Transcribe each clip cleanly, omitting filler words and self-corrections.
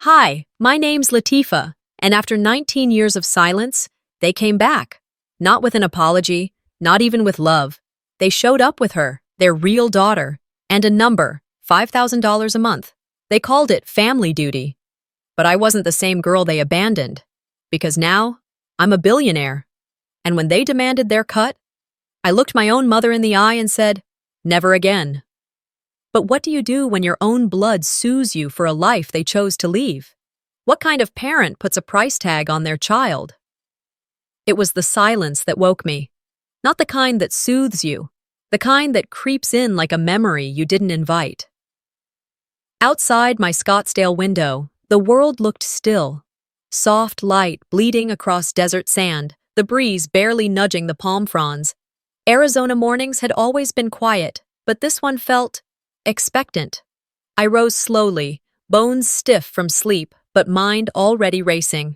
Hi, my name's Latifa, and after 19 years of silence, they came back. Not with an apology, not even with love. They showed up with her, their real daughter, and a number, $5,000 a month. They called it family duty. But I wasn't the same girl they abandoned, because now I'm a billionaire. And when they demanded their cut, I looked my own mother in the eye and said, never again. But what do you do when your own blood sues you for a life they chose to leave? What kind of parent puts a price tag on their child? It was the silence that woke me. Not the kind that soothes you, the kind that creeps in like a memory you didn't invite. Outside my Scottsdale window, the world looked still. Soft light bleeding across desert sand, the breeze barely nudging the palm fronds. Arizona mornings had always been quiet, but this one felt expectant. I rose slowly, bones stiff from sleep, but mind already racing.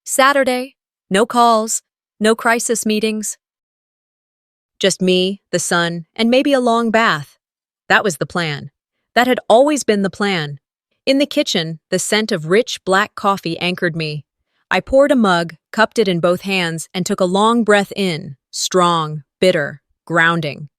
Saturday, no calls, no crisis meetings. Just me, the sun, and maybe a long bath. That was the plan. That had always been the plan. In the kitchen, the scent of rich black coffee anchored me. I poured a mug, cupped it in both hands, and took a long breath in, strong, bitter, grounding.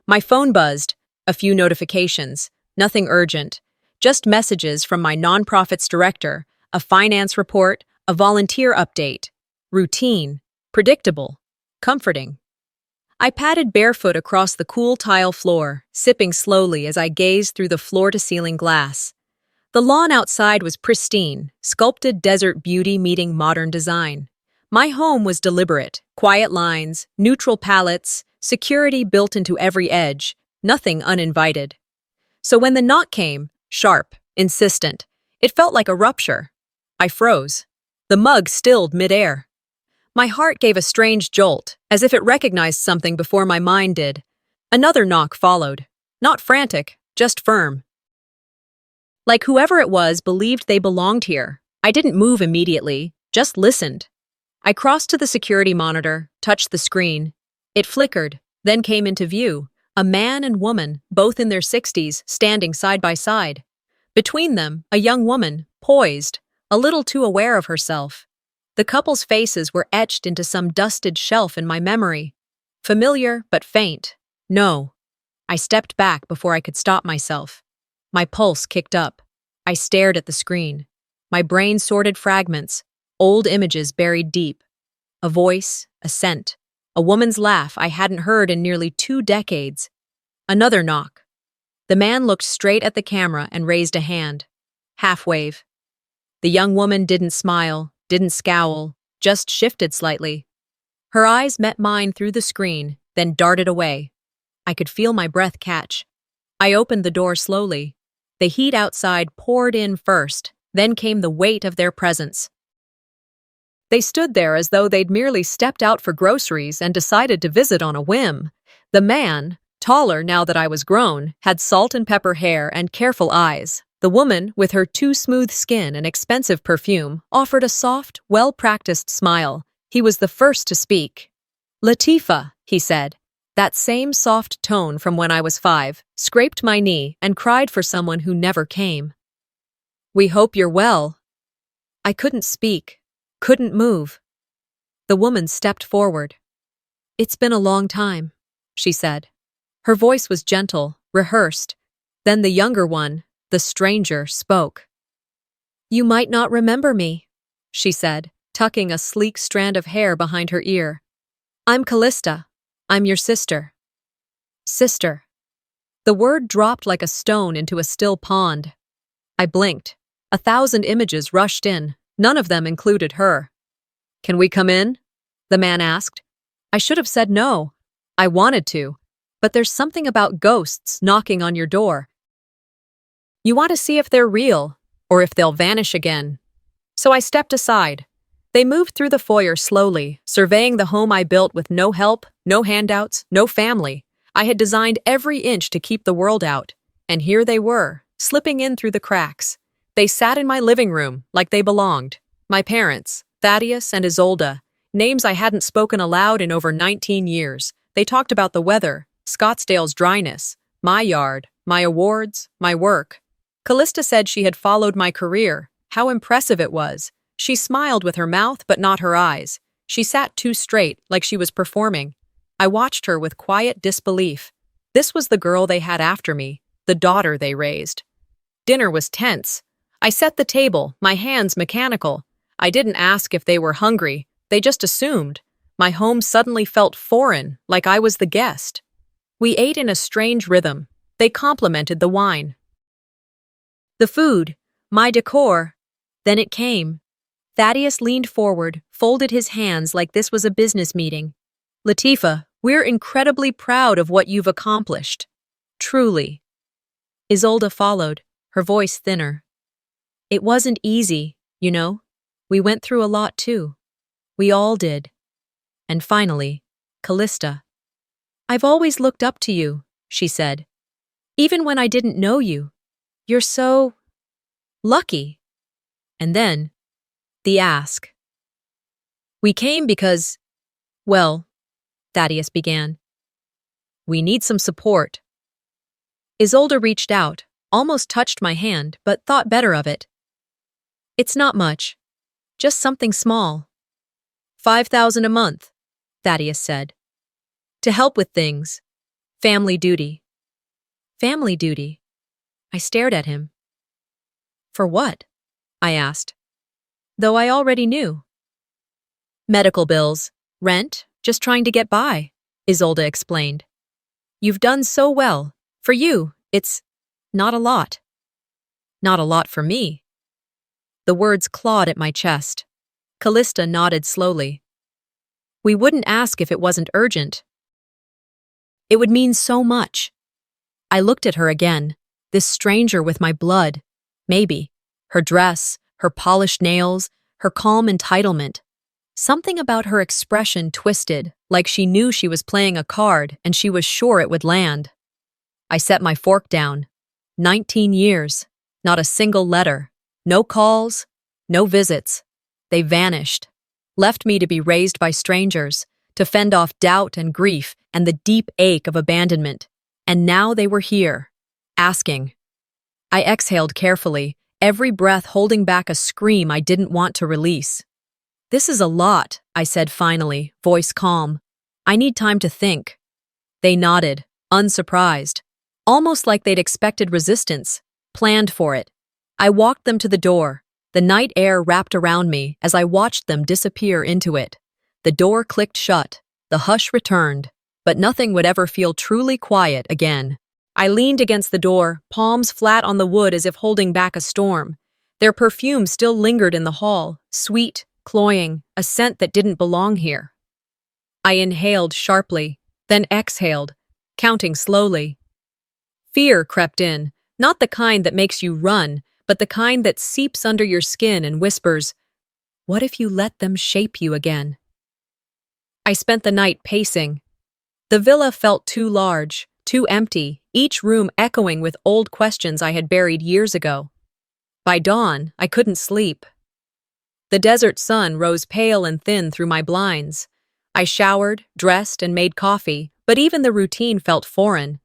My phone buzzed, a few notifications, nothing urgent, just messages from my nonprofit's director, a finance report, a volunteer update. Routine, predictable, comforting. I padded barefoot across the cool tile floor, sipping slowly as I gazed through the floor-to-ceiling glass. The lawn outside was pristine, sculpted desert beauty meeting modern design. My home was deliberate, quiet lines, neutral palettes, security built into every edge, nothing uninvited. So when the knock came, sharp, insistent, it felt like a rupture. I froze. The mug stilled midair. My heart gave a strange jolt, as if it recognized something before my mind did. Another knock followed. Not frantic, just firm. Like whoever it was believed they belonged here. I didn't move immediately, just listened. I crossed to the security monitor, touched the screen. It flickered, then came into view. A man and woman, both in their 60s, standing side by side. Between them, a young woman, poised, a little too aware of herself. The couple's faces were etched into some dusted shelf in my memory. Familiar, but faint. No. I stepped back before I could stop myself. My pulse kicked up. I stared at the screen. My brain sorted fragments, old images buried deep. A voice, a scent, a woman's laugh I hadn't heard in nearly 2 decades. Another knock. The man looked straight at the camera and raised a hand. Half wave. The young woman didn't smile, didn't scowl, just shifted slightly. Her eyes met mine through the screen, then darted away. I could feel my breath catch. I opened the door slowly. The heat outside poured in first, then came the weight of their presence. They stood there as though they'd merely stepped out for groceries and decided to visit on a whim. The man, taller now that I was grown, had salt and pepper hair and careful eyes. The woman, with her too smooth skin and expensive perfume, offered a soft, well-practiced smile. He was the first to speak. "Latifa," he said. That same soft tone from when I was 5, scraped my knee and cried for someone who never came. "We hope you're well." I couldn't speak. Couldn't move. The woman stepped forward. "It's been a long time," she said. Her voice was gentle, rehearsed. Then the younger one, the stranger, spoke. "You might not remember me," she said, tucking a sleek strand of hair behind her ear. "I'm Callista. I'm your sister." Sister. The word dropped like a stone into a still pond. I blinked. 1,000 images rushed in. None of them included her. "Can we come in?" the man asked. I should have said no. I wanted to, but there's something about ghosts knocking on your door. You want to see if they're real, or if they'll vanish again. So I stepped aside. They moved through the foyer slowly, surveying the home I built with no help, no handouts, no family. I had designed every inch to keep the world out, and here they were, slipping in through the cracks. They sat in my living room like they belonged. My parents, Thaddeus and Isolde, names I hadn't spoken aloud in over 19 years. They talked about the weather, Scottsdale's dryness, my yard, my awards, my work. Callista said she had followed my career, How impressive it was. She smiled with her mouth but not her eyes. She sat too straight, like she was performing. I watched her with quiet disbelief. This was the girl they had after me, the daughter they raised. Dinner was tense. I set the table, my hands mechanical. I didn't ask if they were hungry, they just assumed. My home suddenly felt foreign, like I was the guest. We ate in a strange rhythm. They complimented the wine. The food, my decor. Then it came. Thaddeus leaned forward, folded his hands like this was a business meeting. Latifah, we're incredibly proud of what you've accomplished. Truly. Isolde followed, her voice thinner. It wasn't easy, you know. We went through a lot too. We all did. And finally, Callista. I've always looked up to you, she said. Even when I didn't know you. You're so lucky. And then, the ask. We came because, well, Thaddeus began. We need some support. Isolde reached out, almost touched my hand, but thought better of it. It's not much. Just something small. 5,000 a month, Thaddeus said. To help with things. Family duty. Family duty. I stared at him. For what? I asked. Though I already knew. Medical bills, rent, just trying to get by, Isolde explained. You've done so well. For you, it's not a lot. Not a lot for me. The words clawed at my chest. Callista nodded slowly. We wouldn't ask if it wasn't urgent. It would mean so much. I looked at her again, this stranger with my blood. Maybe. Her dress, her polished nails, her calm entitlement. Something about her expression twisted, like she knew she was playing a card and she was sure it would land. I set my fork down. 19 years, not a single letter, no calls, no visits. They vanished, left me to be raised by strangers, to fend off doubt and grief and the deep ache of abandonment. And now they were here, asking. I exhaled carefully, every breath holding back a scream I didn't want to release. This is a lot, I said finally, voice calm. I need time to think. They nodded, unsurprised, almost like they'd expected resistance, planned for it. I walked them to the door. The night air wrapped around me as I watched them disappear into it. The door clicked shut, the hush returned, but nothing would ever feel truly quiet again. I leaned against the door, palms flat on the wood as if holding back a storm. Their perfume still lingered in the hall, sweet, cloying, a scent that didn't belong here. I inhaled sharply, then exhaled, counting slowly. Fear crept in, not the kind that makes you run, but the kind that seeps under your skin and whispers, what if you let them shape you again? I spent the night pacing. The villa felt too large, too empty, each room echoing with old questions I had buried years ago. By dawn, I couldn't sleep. The desert sun rose pale and thin through my blinds. I showered, dressed, and made coffee, but even the routine felt foreign.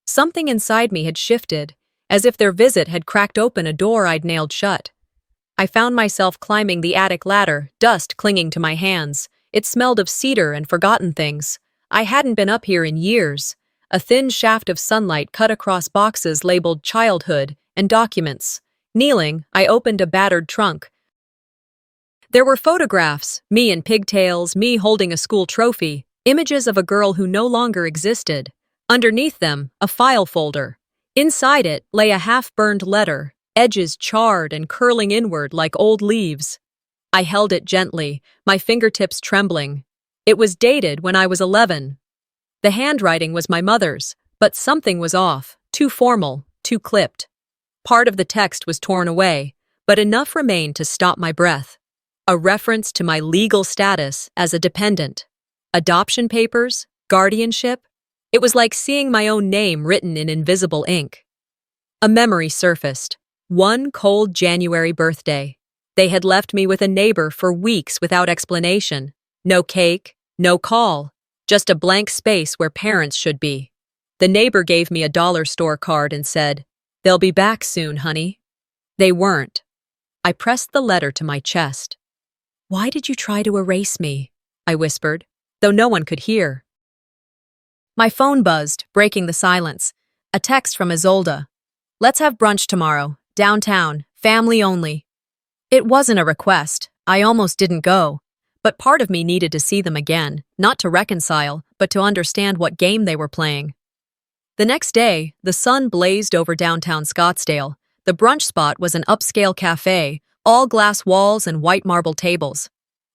Something inside me had shifted, as if their visit had cracked open a door I'd nailed shut. I found myself climbing the attic ladder, dust clinging to my hands. It smelled of cedar and forgotten things. I hadn't been up here in years. A thin shaft of sunlight cut across boxes labeled childhood and documents. Kneeling, I opened a battered trunk. There were photographs, me in pigtails, me holding a school trophy, images of a girl who no longer existed. Underneath them, a file folder. Inside it lay a half-burned letter, edges charred and curling inward like old leaves. I held it gently, my fingertips trembling. It was dated when I was 11. The handwriting was my mother's, but something was off, too formal, too clipped. Part of the text was torn away, but enough remained to stop my breath. A reference to my legal status as a dependent. Adoption papers, guardianship. It was like seeing my own name written in invisible ink. A memory surfaced. One cold January birthday. They had left me with a neighbor for weeks without explanation. No cake, no call, just a blank space where parents should be. The neighbor gave me a dollar store card and said, "They'll be back soon, honey." They weren't. I pressed the letter to my chest. "Why did you try to erase me?" I whispered, though no one could hear. My phone buzzed, breaking the silence. A text from Isolde. "Let's have brunch tomorrow, downtown, family only." It wasn't a request. I almost didn't go. But part of me needed to see them again, not to reconcile, but to understand what game they were playing. The next day, the sun blazed over downtown Scottsdale. The brunch spot was an upscale cafe, all glass walls and white marble tables.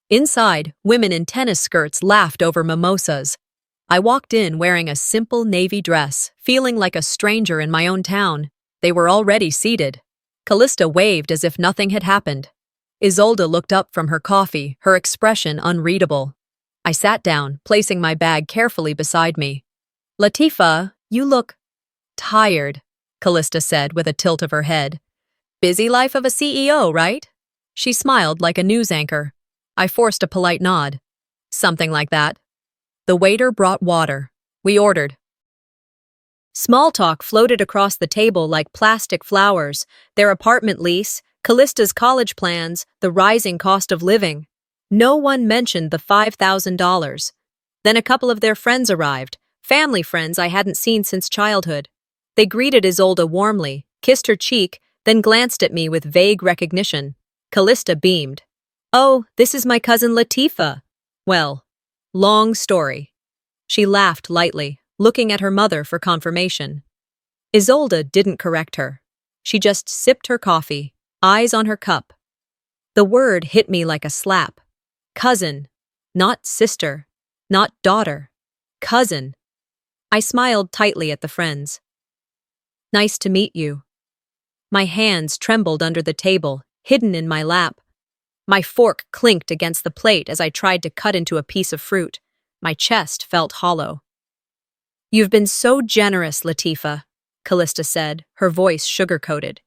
Inside, women in tennis skirts laughed over mimosas. I walked in wearing a simple navy dress, feeling like a stranger in my own town. They were already seated. Callista waved as if nothing had happened. Isolde looked up from her coffee, her expression unreadable. I sat down, placing my bag carefully beside me. "Latifa, you look tired," Callista said with a tilt of her head. "Busy life of a CEO, right?" She smiled like a news anchor. I forced a polite nod. "Something like that." The waiter brought water. We ordered. Small talk floated across the table like plastic flowers, their apartment lease, Callista's college plans, the rising cost of living. No one mentioned the $5,000. Then a couple of their friends arrived, family friends I hadn't seen since childhood. They greeted Isolde warmly, kissed her cheek, then glanced at me with vague recognition. Callista beamed. "Oh, this is my cousin Latifa." "Well, long story." She laughed lightly, looking at her mother for confirmation. Isolde didn't correct her. She just sipped her coffee, eyes on her cup. The word hit me like a slap. Cousin. Not sister. Not daughter. Cousin. I smiled tightly at the friends. "Nice to meet you." My hands trembled under the table, hidden in my lap. My fork clinked against the plate as I tried to cut into a piece of fruit. My chest felt hollow. "You've been so generous, Latifa," Callista said, her voice sugar-coated.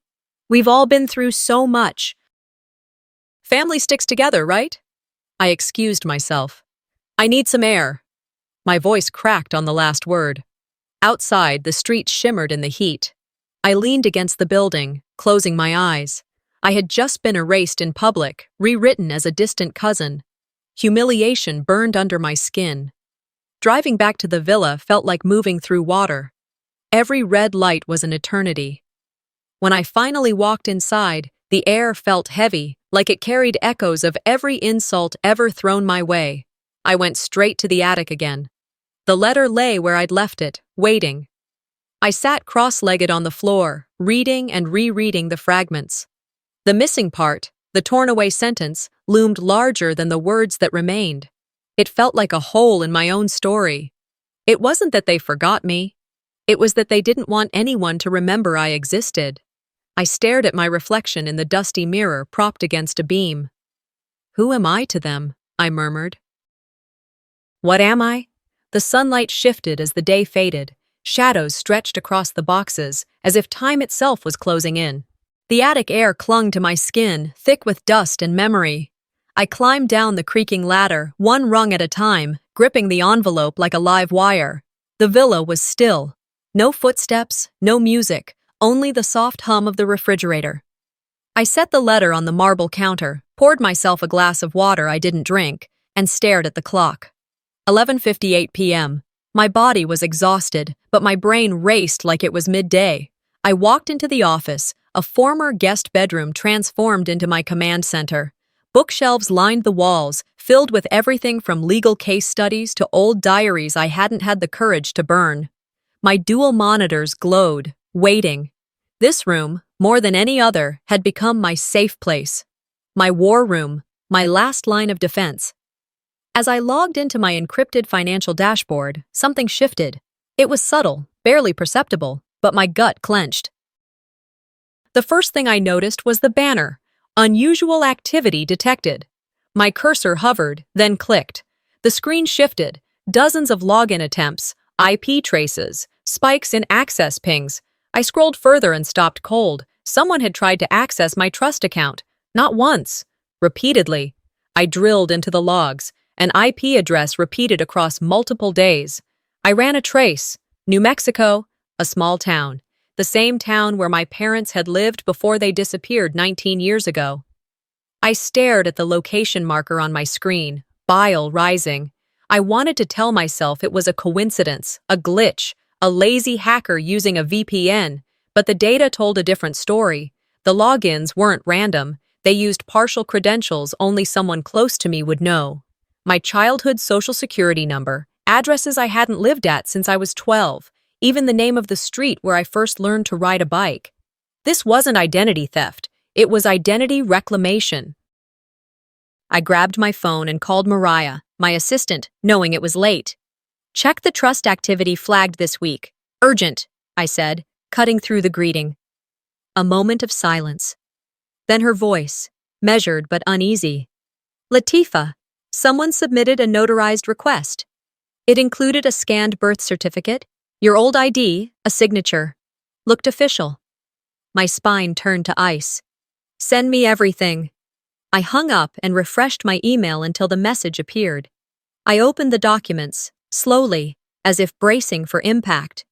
"We've all been through so much." "Family sticks together, right?" I excused myself. "I need some air." My voice cracked on the last word. Outside, the street shimmered in the heat. I leaned against the building, closing my eyes. I had just been erased in public, rewritten as a distant cousin. Humiliation burned under my skin. Driving back to the villa felt like moving through water. Every red light was an eternity. When I finally walked inside, the air felt heavy, like it carried echoes of every insult ever thrown my way. I went straight to the attic again. The letter lay where I'd left it, waiting. I sat cross-legged on the floor, reading and rereading the fragments. The missing part, the torn-away sentence, loomed larger than the words that remained. It felt like a hole in my own story. It wasn't that they forgot me. It was that they didn't want anyone to remember I existed. I stared at my reflection in the dusty mirror propped against a beam. "Who am I to them?" I murmured. "What am I?" The sunlight shifted as the day faded. Shadows stretched across the boxes, as if time itself was closing in. The attic air clung to my skin, thick with dust and memory. I climbed down the creaking ladder, one rung at a time, gripping the envelope like a live wire. The villa was still. No footsteps, no music, only the soft hum of the refrigerator. I set the letter on the marble counter, poured myself a glass of water I didn't drink, and stared at the clock. 11:58 p.m. My body was exhausted, but my brain raced like it was midday. I walked into the office, a former guest bedroom transformed into my command center. Bookshelves lined the walls, filled with everything from legal case studies to old diaries I hadn't had the courage to burn. My dual monitors glowed, waiting. This room, more than any other, had become my safe place. My war room, my last line of defense. As I logged into my encrypted financial dashboard, something shifted. It was subtle, barely perceptible, but my gut clenched. The first thing I noticed was the banner, "Unusual activity detected." My cursor hovered, then clicked. The screen shifted, dozens of login attempts, IP traces, spikes in access pings. I scrolled further and stopped cold. Someone had tried to access my trust account. Not once. Repeatedly. I drilled into the logs. An IP address repeated across multiple days. I ran a trace. New Mexico, a small town. The same town where my parents had lived before they disappeared 19 years ago. I stared at the location marker on my screen, bile rising. I wanted to tell myself it was a coincidence, a glitch, a lazy hacker using a VPN, but the data told a different story. The logins weren't random. They used partial credentials only someone close to me would know. My childhood social security number, addresses I hadn't lived at since I was 12, even the name of the street where I first learned to ride a bike. This wasn't identity theft. It was identity reclamation. I grabbed my phone and called Mariah, my assistant, knowing it was late. "Check the trust activity flagged this week. Urgent," I said, cutting through the greeting. A moment of silence. Then her voice, measured but uneasy. "Latifa, someone submitted a notarized request. It included a scanned birth certificate, your old ID, a signature. Looked official." My spine turned to ice. "Send me everything." I hung up and refreshed my email until the message appeared. I opened the documents, slowly, as if bracing for impact.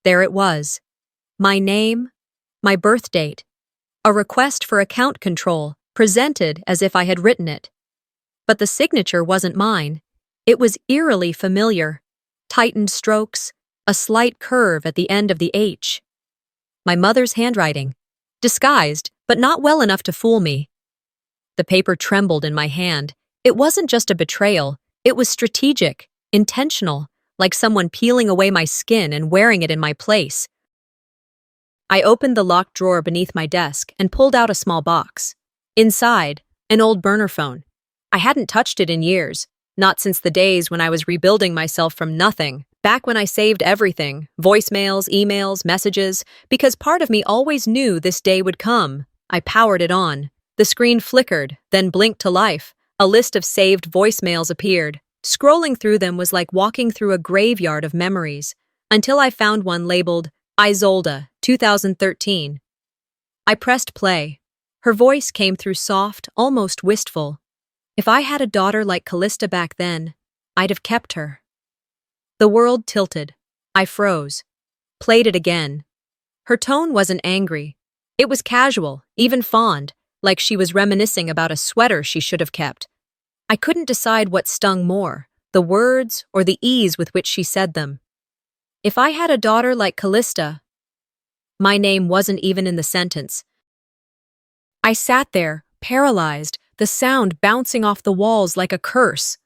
There it was. My name, my birth date, a request for account control, presented as if I had written it. But the signature wasn't mine. It was eerily familiar. Tightened strokes, a slight curve at the end of the H. My mother's handwriting, disguised, but not well enough to fool me. The paper trembled in my hand. It wasn't just a betrayal. It was strategic, intentional, like someone peeling away my skin and wearing it in my place. I opened the locked drawer beneath my desk and pulled out a small box. Inside, an old burner phone. I hadn't touched it in years, not since the days when I was rebuilding myself from nothing, back when I saved everything, voicemails, emails, messages, because part of me always knew this day would come. I powered it on. The screen flickered, then blinked to life. A list of saved voicemails appeared. Scrolling through them was like walking through a graveyard of memories, until I found one labeled Isolda, 2013. I pressed play. Her voice came through soft, almost wistful. If I had a daughter like Callista back then, I'd have kept her. The world tilted. I froze. Played it again. Her tone wasn't angry. It was casual, even fond, like she was reminiscing about a sweater she should have kept. I couldn't decide what stung more, the words or the ease with which she said them. If I had a daughter like Callista, my name wasn't even in the sentence. I sat there, paralyzed, the sound bouncing off the walls like a curse.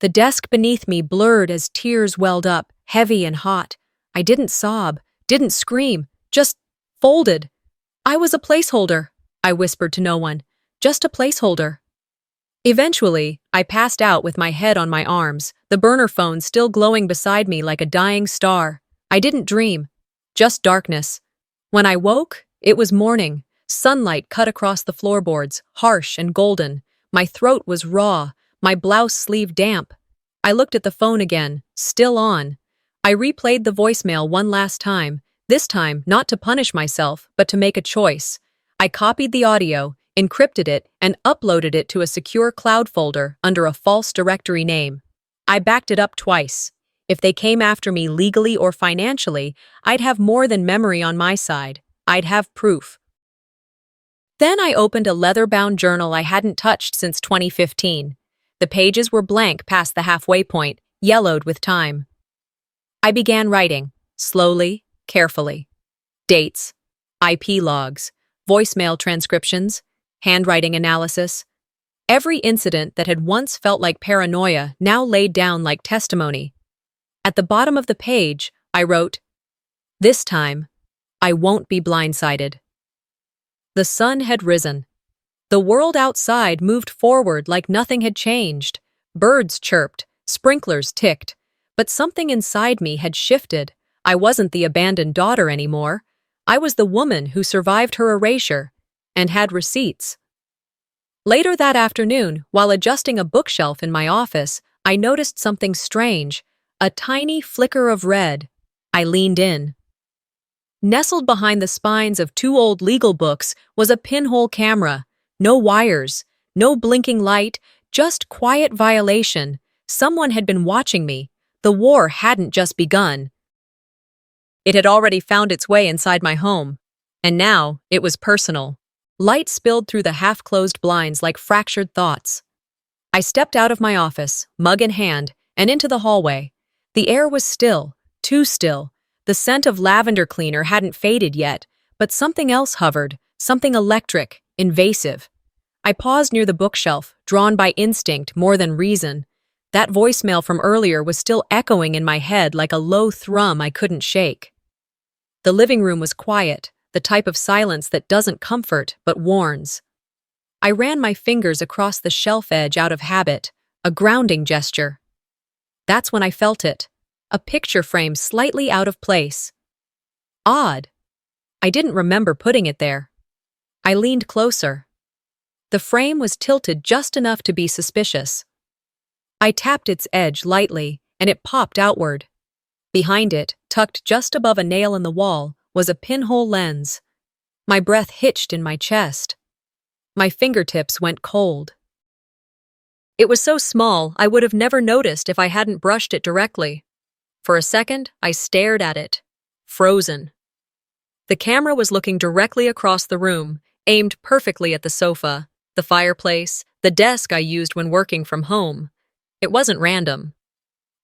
The desk beneath me blurred as tears welled up, heavy and hot. I didn't sob, didn't scream, just folded. I was a placeholder, I whispered to no one, just a placeholder. Eventually, I passed out with my head on my arms, the burner phone still glowing beside me like a dying star. I didn't dream, just darkness. When I woke, it was morning. Sunlight cut across the floorboards, harsh and golden. My throat was raw, my blouse sleeve damp. I looked at the phone again, still on. I replayed the voicemail one last time, this time not to punish myself, but to make a choice. I copied the audio, encrypted it, and uploaded it to a secure cloud folder under a false directory name. I backed it up twice. If they came after me legally or financially, I'd have more than memory on my side. I'd have proof. Then I opened a leather-bound journal I hadn't touched since 2015. The pages were blank past the halfway point, yellowed with time. I began writing, slowly, carefully. Dates, IP logs, voicemail transcriptions, handwriting analysis. Every incident that had once felt like paranoia now laid down like testimony. At the bottom of the page, I wrote, "This time, I won't be blindsided." The sun had risen. The world outside moved forward like nothing had changed. Birds chirped, sprinklers ticked. But something inside me had shifted. I wasn't the abandoned daughter anymore. I was the woman who survived her erasure and had receipts. Later that afternoon, while adjusting a bookshelf in my office, I noticed something strange, a tiny flicker of red. I leaned in. Nestled behind the spines of two old legal books was a pinhole camera. No wires, no blinking light, just quiet violation. Someone had been watching me. The war hadn't just begun. It had already found its way inside my home. And now it was personal. Light spilled through the half-closed blinds like fractured thoughts. I stepped out of my office, mug in hand, and into the hallway. The air was still, too still. The scent of lavender cleaner hadn't faded yet, but something else hovered, something electric, invasive. I paused near the bookshelf, drawn by instinct more than reason. That voicemail from earlier was still echoing in my head like a low thrum I couldn't shake. The living room was quiet, the type of silence that doesn't comfort but warns. I ran my fingers across the shelf edge out of habit, a grounding gesture. That's when I felt it, a picture frame slightly out of place. Odd. I didn't remember putting it there. I leaned closer. The frame was tilted just enough to be suspicious. I tapped its edge lightly, and it popped outward. Behind it, tucked just above a nail in the wall, was a pinhole lens. My breath hitched in my chest. My fingertips went cold. It was so small I would have never noticed if I hadn't brushed it directly. For a second, I stared at it, frozen. The camera was looking directly across the room, aimed perfectly at the sofa, the fireplace, the desk I used when working from home. It wasn't random.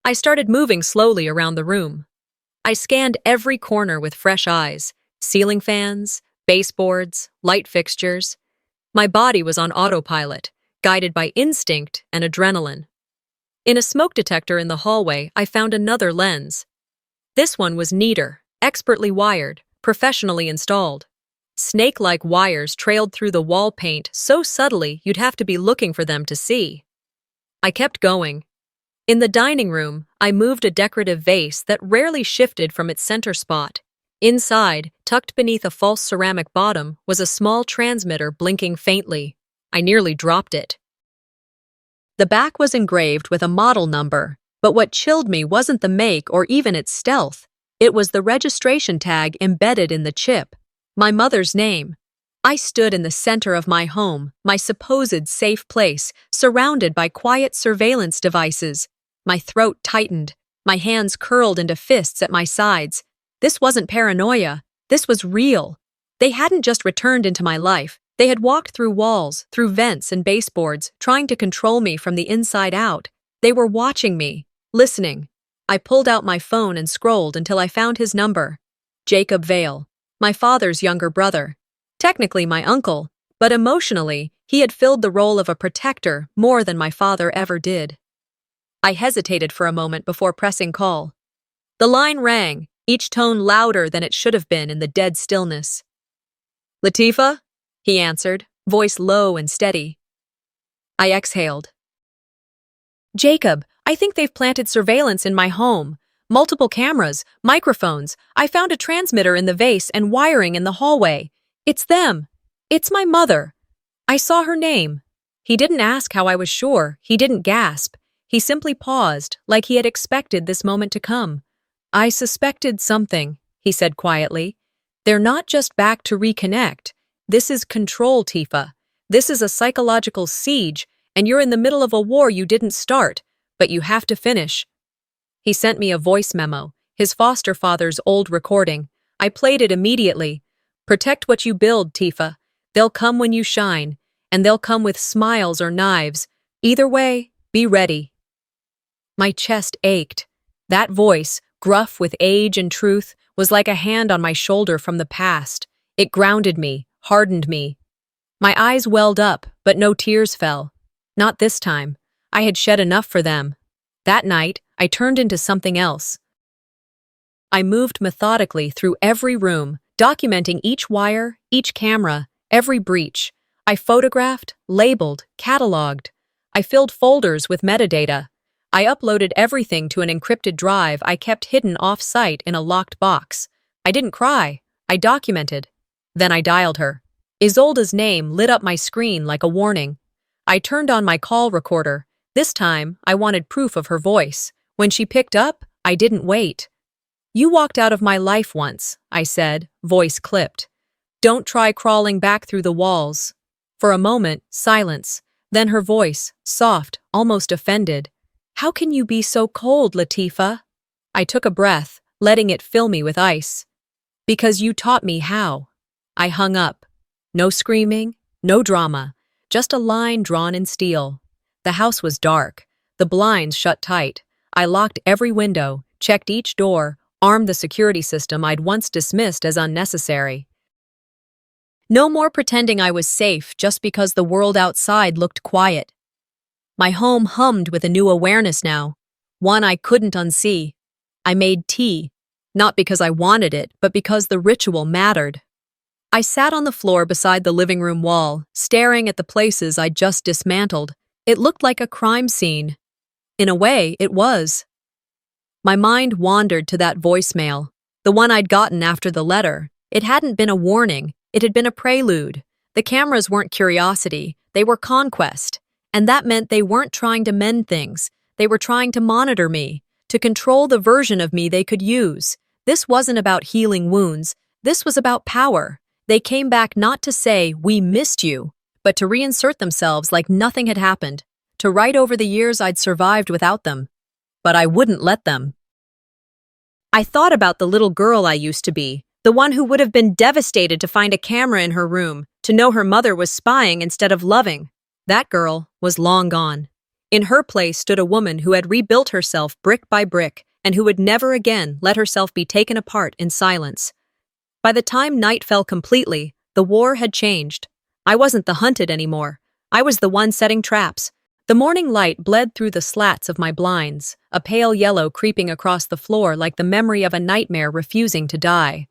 I started moving slowly around the room. I scanned every corner with fresh eyes, ceiling fans, baseboards, light fixtures. My body was on autopilot, guided by instinct and adrenaline. In a smoke detector in the hallway, I found another lens. This one was neater, expertly wired, professionally installed. Snake-like wires trailed through the wall paint so subtly you'd have to be looking for them to see. I kept going. In the dining room, I moved a decorative vase that rarely shifted from its center spot. Inside, tucked beneath a false ceramic bottom, was a small transmitter blinking faintly. I nearly dropped it. The back was engraved with a model number, but what chilled me wasn't the make or even its stealth. It was the registration tag embedded in the chip. My mother's name. I stood in the center of my home, my supposed safe place, surrounded by quiet surveillance devices. My throat tightened, my hands curled into fists at my sides. This wasn't paranoia. This was real. They hadn't just returned into my life. They had walked through walls, through vents and baseboards, trying to control me from the inside out. They were watching me, listening. I pulled out my phone and scrolled until I found his number. Jacob Vale, my father's younger brother. Technically my uncle, but emotionally, he had filled the role of a protector more than my father ever did. I hesitated for a moment before pressing call. The line rang, each tone louder than it should have been in the dead stillness. "Latifah?" he answered, voice low and steady. I exhaled. "Jacob, I think they've planted surveillance in my home. Multiple cameras, microphones. I found a transmitter in the vase and wiring in the hallway. It's them. It's my mother. I saw her name." He didn't ask how I was sure. He didn't gasp. He simply paused, like he had expected this moment to come. "I suspected something," he said quietly. "They're not just back to reconnect. This is control, Tifa. This is a psychological siege, and you're in the middle of a war you didn't start, but you have to finish." He sent me a voice memo, his foster father's old recording. I played it immediately. "Protect what you build, Tifa. They'll come when you shine, and they'll come with smiles or knives. Either way, be ready." My chest ached. That voice, gruff with age and truth, was like a hand on my shoulder from the past. It grounded me, hardened me. My eyes welled up, but no tears fell. Not this time. I had shed enough for them. That night, I turned into something else. I moved methodically through every room, documenting each wire, each camera, every breach. I photographed, labeled, cataloged. I filled folders with metadata. I uploaded everything to an encrypted drive I kept hidden off-site in a locked box. I didn't cry. I documented. Then I dialed her. Isolda's name lit up my screen like a warning. I turned on my call recorder. This time, I wanted proof of her voice. When she picked up, I didn't wait. "You walked out of my life once," I said, voice clipped. "Don't try crawling back through the walls." For a moment, silence. Then her voice, soft, almost offended. "How can you be so cold, Latifah?" I took a breath, letting it fill me with ice. "Because you taught me how." I hung up. No screaming, no drama, just a line drawn in steel. The house was dark, the blinds shut tight. I locked every window, checked each door, armed the security system I'd once dismissed as unnecessary. No more pretending I was safe just because the world outside looked quiet. My home hummed with a new awareness now, one I couldn't unsee. I made tea, not because I wanted it, but because the ritual mattered. I sat on the floor beside the living room wall, staring at the places I'd just dismantled. It looked like a crime scene. In a way, it was. My mind wandered to that voicemail, the one I'd gotten after the letter. It hadn't been a warning, it had been a prelude. The cameras weren't curiosity, they were conquest. And that meant they weren't trying to mend things, they were trying to monitor me, to control the version of me they could use. This wasn't about healing wounds, this was about power. They came back not to say, "We missed you," but to reinsert themselves like nothing had happened, to write over the years I'd survived without them. But I wouldn't let them. I thought about the little girl I used to be, the one who would have been devastated to find a camera in her room, to know her mother was spying instead of loving. That girl was long gone. In her place stood a woman who had rebuilt herself brick by brick and who would never again let herself be taken apart in silence. By the time night fell completely, the war had changed. I wasn't the hunted anymore. I was the one setting traps. The morning light bled through the slats of my blinds, a pale yellow creeping across the floor like the memory of a nightmare refusing to die.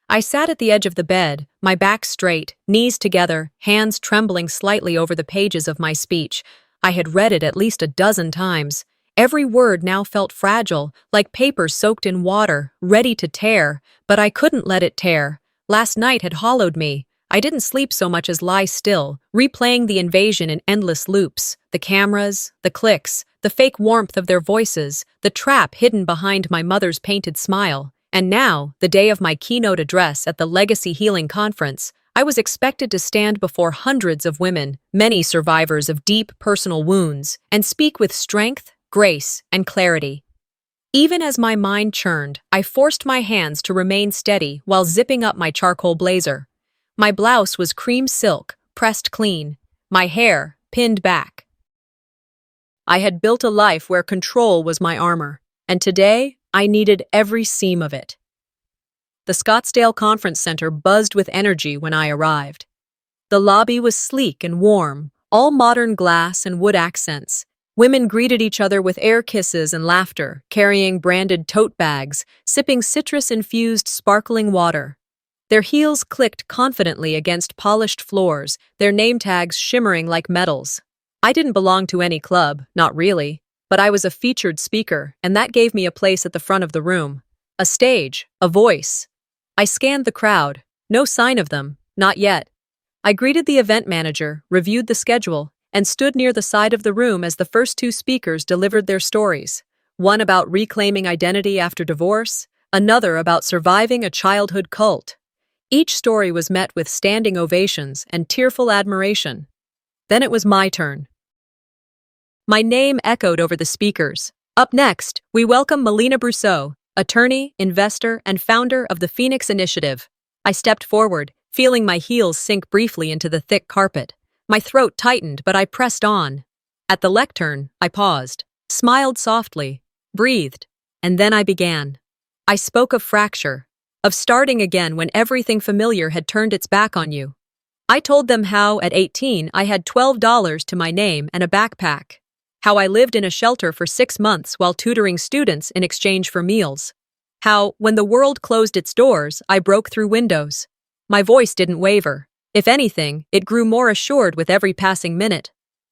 I sat at the edge of the bed, my back straight, knees together, hands trembling slightly over the pages of my speech. I had read it at least a dozen times. Every word now felt fragile, like paper soaked in water, ready to tear, but I couldn't let it tear. Last night had hollowed me. I didn't sleep so much as lie still, replaying the invasion in endless loops. The cameras, the clicks, the fake warmth of their voices, the trap hidden behind my mother's painted smile. And now, the day of my keynote address at the Legacy Healing Conference, I was expected to stand before hundreds of women, many survivors of deep personal wounds, and speak with strength, grace, and clarity. Even as my mind churned, I forced my hands to remain steady while zipping up my charcoal blazer. My blouse was cream silk, pressed clean, my hair pinned back. I had built a life where control was my armor, and today I needed every seam of it. The Scottsdale Conference Center buzzed with energy when I arrived. The lobby was sleek and warm, all modern glass and wood accents. Women greeted each other with air kisses and laughter, carrying branded tote bags, sipping citrus-infused sparkling water. Their heels clicked confidently against polished floors, their name tags shimmering like medals. I didn't belong to any club, not really, but I was a featured speaker, and that gave me a place at the front of the room. A stage, a voice. I scanned the crowd. No sign of them, not yet. I greeted the event manager, reviewed the schedule, and stood near the side of the room as the first two speakers delivered their stories. One about reclaiming identity after divorce, another about surviving a childhood cult. Each story was met with standing ovations and tearful admiration. Then it was my turn. My name echoed over the speakers. Up next, we welcome Melina Brousseau, attorney, investor, and founder of the Phoenix Initiative. I stepped forward, feeling my heels sink briefly into the thick carpet. My throat tightened, but I pressed on. At the lectern, I paused, smiled softly, breathed, and then I began. I spoke of fracture, of starting again when everything familiar had turned its back on you. I told them how, at 18, I had $12 to my name and a backpack. How I lived in a shelter for 6 months while tutoring students in exchange for meals. How, when the world closed its doors, I broke through windows. My voice didn't waver. If anything, it grew more assured with every passing minute.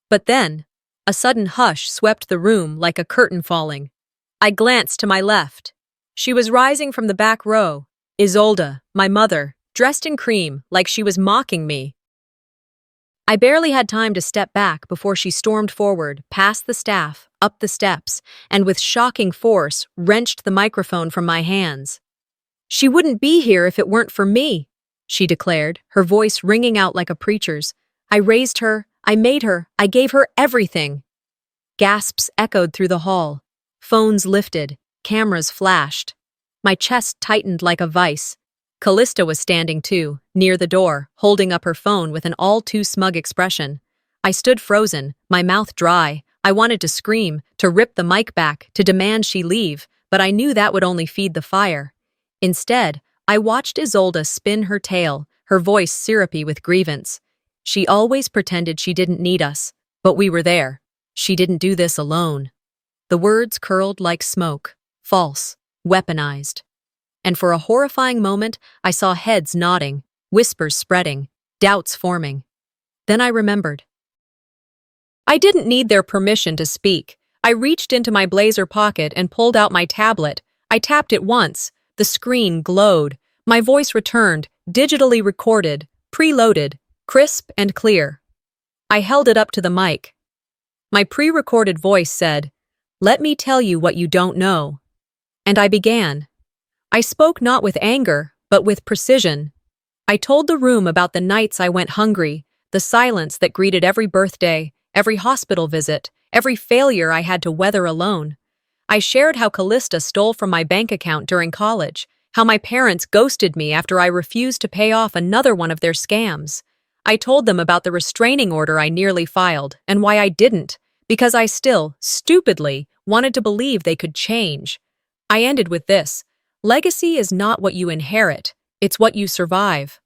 But then, a sudden hush swept the room like a curtain falling. I glanced to my left. She was rising from the back row. Isolde, my mother, dressed in cream, like she was mocking me. I barely had time to step back before she stormed forward, past the staff, up the steps, and with shocking force, wrenched the microphone from my hands. "She wouldn't be here if it weren't for me," she declared, her voice ringing out like a preacher's. "I raised her, I made her, I gave her everything." Gasps echoed through the hall. Phones lifted, cameras flashed. My chest tightened like a vice. Callista was standing too, near the door, holding up her phone with an all-too-smug expression. I stood frozen, my mouth dry. I wanted to scream, to rip the mic back, to demand she leave, but I knew that would only feed the fire. Instead, I watched Isolde spin her tale, her voice syrupy with grievance. She always pretended she didn't need us, but we were there. She didn't do this alone. The words curled like smoke, false, weaponized. And for a horrifying moment, I saw heads nodding, whispers spreading, doubts forming. Then I remembered. I didn't need their permission to speak. I reached into my blazer pocket and pulled out my tablet. I tapped it once. The screen glowed. My voice returned, digitally recorded, preloaded, crisp and clear. I held it up to the mic. My pre-recorded voice said, "Let me tell you what you don't know." And I began. I spoke not with anger, but with precision. I told the room about the nights I went hungry, the silence that greeted every birthday, every hospital visit, every failure I had to weather alone. I shared how Callista stole from my bank account during college, how my parents ghosted me after I refused to pay off another one of their scams. I told them about the restraining order I nearly filed, and why I didn't, because I still, stupidly, wanted to believe they could change. I ended with this. Legacy is not what you inherit, it's what you survive.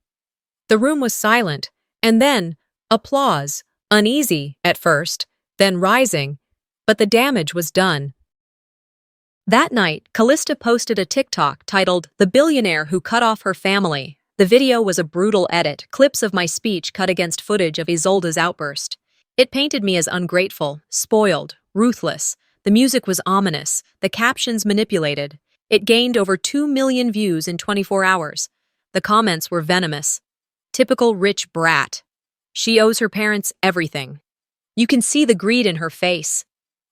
The room was silent, and then, applause, uneasy at first, then rising, but the damage was done. That night, Callista posted a TikTok titled, "The Billionaire Who Cut Off Her Family." The video was a brutal edit, clips of my speech cut against footage of Isolde's outburst. It painted me as ungrateful, spoiled, ruthless. The music was ominous, the captions manipulated. It gained over 2 million views in 24 hours. The comments were venomous. Typical rich brat. She owes her parents everything. You can see the greed in her face.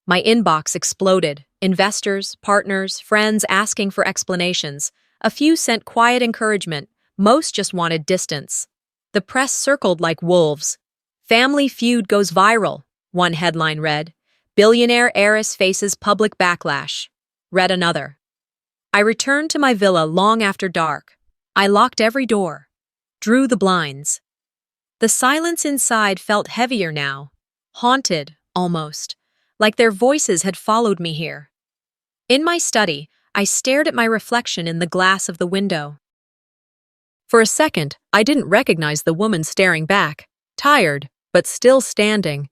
My inbox exploded. Investors, partners, friends asking for explanations. A few sent quiet encouragement. Most just wanted distance. The press circled like wolves. "Family feud goes viral," one headline read. "Billionaire heiress faces public backlash," read another. I returned to my villa long after dark. I locked every door, drew the blinds. The silence inside felt heavier now, haunted, almost, like their voices had followed me here. In my study, I stared at my reflection in the glass of the window. For a second, I didn't recognize the woman staring back, tired, but still standing.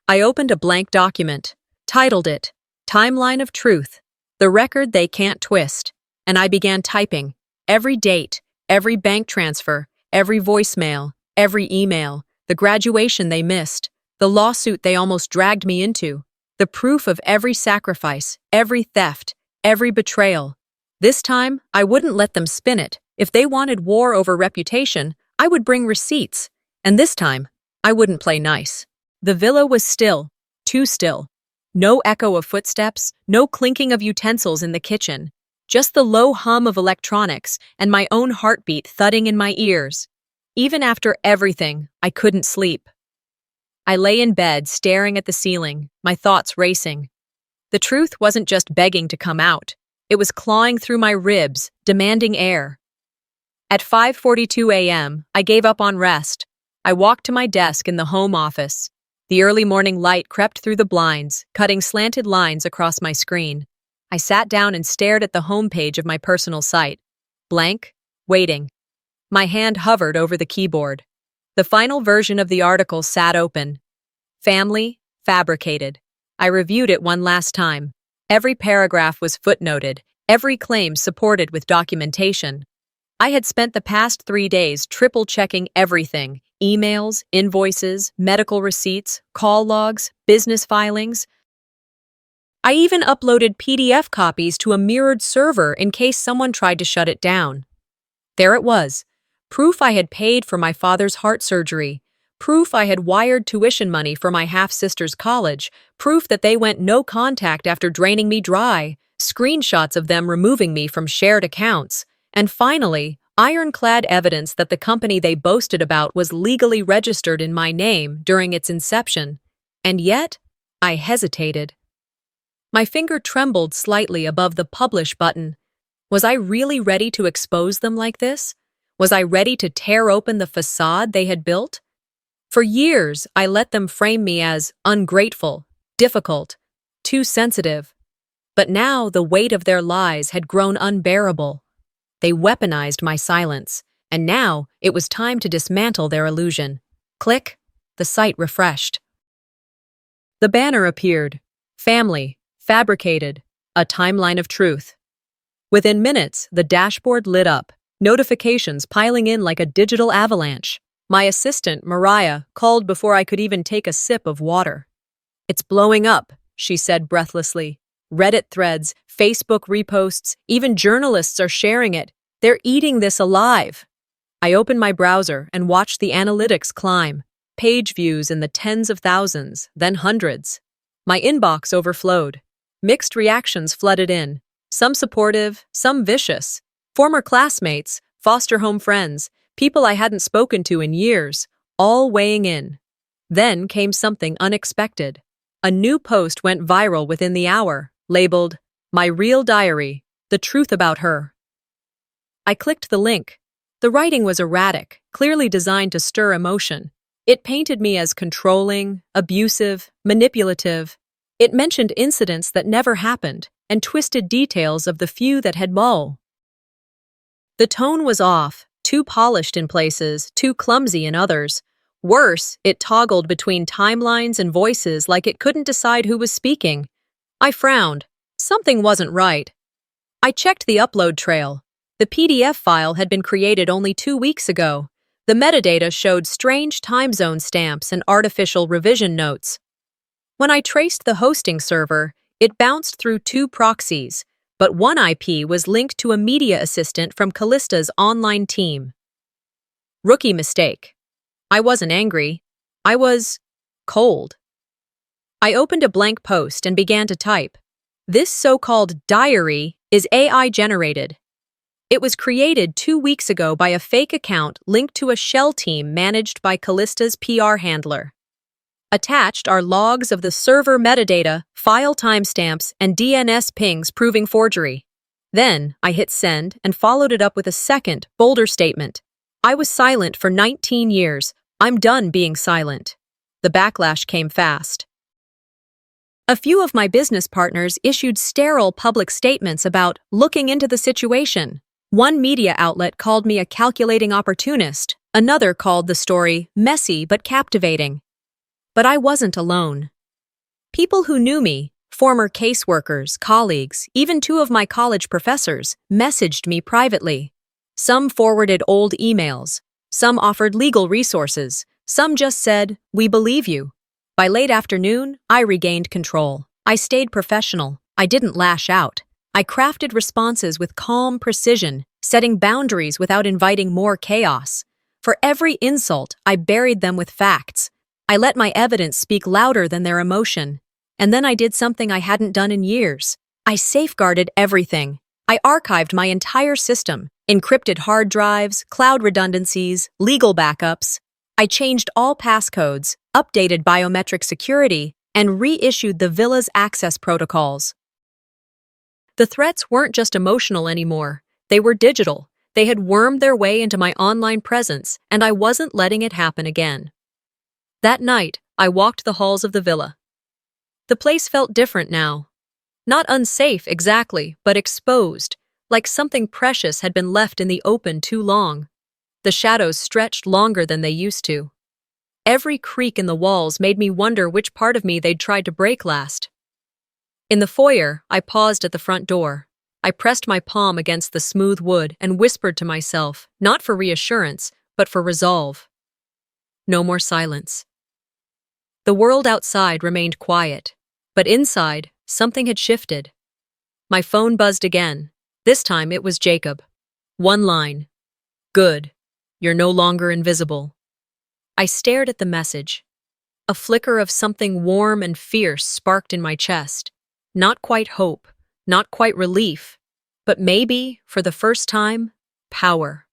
I opened a blank document, titled it, "Timeline of Truth, the Record They Can't Twist," and I began typing. Every date, every bank transfer, every voicemail, every email, the graduation they missed, the lawsuit they almost dragged me into, the proof of every sacrifice, every theft, every betrayal. This time, I wouldn't let them spin it. If they wanted war over reputation, I would bring receipts. And this time, I wouldn't play nice. The villa was still, too still. No echo of footsteps, no clinking of utensils in the kitchen. Just the low hum of electronics and my own heartbeat thudding in my ears. Even after everything, I couldn't sleep. I lay in bed, staring at the ceiling, my thoughts racing. The truth wasn't just begging to come out. It was clawing through my ribs, demanding air. At 5:42 a.m., I gave up on rest. I walked to my desk in the home office. The early morning light crept through the blinds, cutting slanted lines across my screen. I sat down and stared at the homepage of my personal site. Blank, waiting. My hand hovered over the keyboard. The final version of the article sat open. Family, fabricated. I reviewed it one last time. Every paragraph was footnoted, every claim supported with documentation. I had spent the past 3 days triple-checking everything: emails, invoices, medical receipts, call logs, business filings. I even uploaded PDF copies to a mirrored server in case someone tried to shut it down. There it was, proof I had paid for my father's heart surgery, proof I had wired tuition money for my half-sister's college, proof that they went no contact after draining me dry, screenshots of them removing me from shared accounts, and finally, ironclad evidence that the company they boasted about was legally registered in my name during its inception. And yet, I hesitated. My finger trembled slightly above the publish button. Was I really ready to expose them like this? Was I ready to tear open the facade they had built? For years, I let them frame me as ungrateful, difficult, too sensitive. But now the weight of their lies had grown unbearable. They weaponized my silence, and now it was time to dismantle their illusion. Click, the site refreshed. The banner appeared. Family, fabricated, a timeline of truth. Within minutes, the dashboard lit up, notifications piling in like a digital avalanche. My assistant, Mariah, called before I could even take a sip of water. "It's blowing up," she said breathlessly. "Reddit threads, Facebook reposts, even journalists are sharing it. They're eating this alive." I opened my browser and watched the analytics climb. Page views in the tens of thousands, then hundreds. My inbox overflowed. Mixed reactions flooded in. Some supportive, some vicious. Former classmates, foster home friends, people I hadn't spoken to in years, all weighing in. Then came something unexpected. A new post went viral within the hour, labeled, "My Real Diary, The Truth About Her." I clicked the link. The writing was erratic, clearly designed to stir emotion. It painted me as controlling, abusive, manipulative. It mentioned incidents that never happened and twisted details of the few that had mo. The tone was off, too polished in places, too clumsy in others. Worse, it toggled between timelines and voices like it couldn't decide who was speaking. I frowned. Something wasn't right. I checked the upload trail. The PDF file had been created only 2 weeks ago. The metadata showed strange time zone stamps and artificial revision notes. When I traced the hosting server, it bounced through 2 proxies, but one IP was linked to a media assistant from Callista's online team. Rookie mistake. I wasn't angry. I was cold. I opened a blank post and began to type. This so-called diary is AI-generated. It was created 2 weeks ago by a fake account linked to a shell team managed by Callista's PR handler. Attached are logs of the server metadata, file timestamps, and DNS pings proving forgery. Then, I hit send and followed it up with a second, bolder statement. I was silent for 19 years. I'm done being silent. The backlash came fast. A few of my business partners issued sterile public statements about looking into the situation. One media outlet called me a calculating opportunist. Another called the story messy but captivating. But I wasn't alone. People who knew me, former caseworkers, colleagues, even 2 of my college professors, messaged me privately. Some forwarded old emails. Some offered legal resources. Some just said, "We believe you." By late afternoon, I regained control. I stayed professional. I didn't lash out. I crafted responses with calm precision, setting boundaries without inviting more chaos. For every insult, I buried them with facts. I let my evidence speak louder than their emotion. And then I did something I hadn't done in years. I safeguarded everything. I archived my entire system, encrypted hard drives, cloud redundancies, legal backups. I changed all passcodes, updated biometric security, and reissued the villa's access protocols. The threats weren't just emotional anymore. They were digital. They had wormed their way into my online presence, and I wasn't letting it happen again. That night, I walked the halls of the villa. The place felt different now. Not unsafe exactly, but exposed, like something precious had been left in the open too long. The shadows stretched longer than they used to. Every creak in the walls made me wonder which part of me they'd tried to break last. In the foyer, I paused at the front door. I pressed my palm against the smooth wood and whispered to myself, not for reassurance, but for resolve. No more silence. The world outside remained quiet, but inside, something had shifted. My phone buzzed again. This time it was Jacob. One line. "Good. You're no longer invisible." I stared at the message. A flicker of something warm and fierce sparked in my chest. Not quite hope, not quite relief, but maybe, for the first time, power.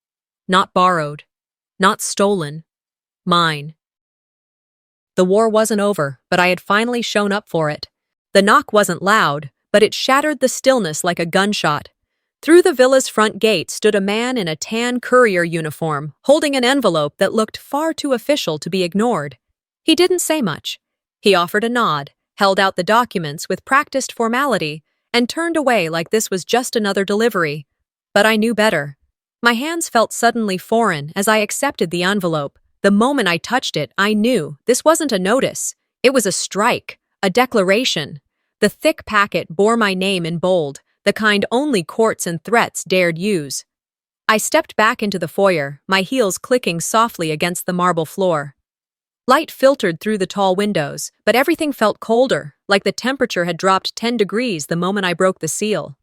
Not borrowed, not stolen, mine. The war wasn't over, but I had finally shown up for it. The knock wasn't loud, but it shattered the stillness like a gunshot. Through the villa's front gate stood a man in a tan courier uniform, holding an envelope that looked far too official to be ignored. He didn't say much. He offered a nod, held out the documents with practiced formality, and turned away like this was just another delivery. But I knew better. My hands felt suddenly foreign as I accepted the envelope. The moment I touched it, I knew this wasn't a notice. It was a strike, a declaration. The thick packet bore my name in bold, the kind only courts and threats dared use. I stepped back into the foyer, my heels clicking softly against the marble floor. Light filtered through the tall windows, but everything felt colder, like the temperature had dropped 10 degrees the moment I broke the seal.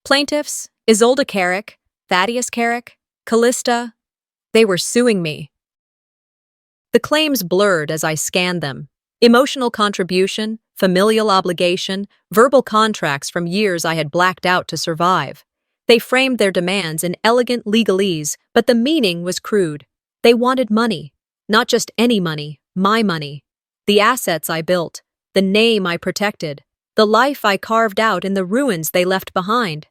Plaintiffs, Isolde Carrick, Thaddeus Carrick, Callista, they were suing me. The claims blurred as I scanned them. Emotional contribution, familial obligation, verbal contracts from years I had blacked out to survive. They framed their demands in elegant legalese, but the meaning was crude. They wanted money. Not just any money, my money. The assets I built, the name I protected, the life I carved out in the ruins they left behind.